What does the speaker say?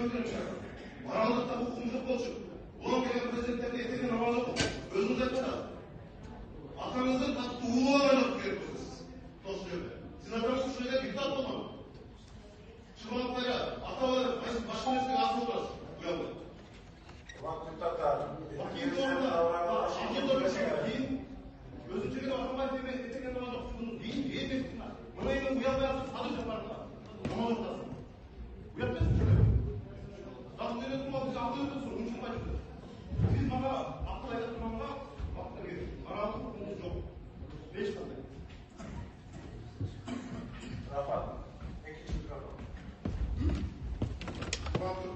моралдық та құқығым жоқ болшы. Оған келген президенттерге етеген амалы жоқ. Өзіңіз айтпады. Атаңыздың қатты уылы байлап керек болсыз. Осы жерде. Сіз атаңыз осы жерде депутат болмады. Шығып қайда? Аталары басқа нәрсеге асып отырасыз. Ұялы. Өзінше келіп атамай етеген амалы жоқ. Мына елдің ұялмайасыз, сады жапарында. Амал жоқтасың. Уятпайсың. Заңды үйретіп алып, біз алды үйретіп, ұмытылмай жүрді. Сіз маған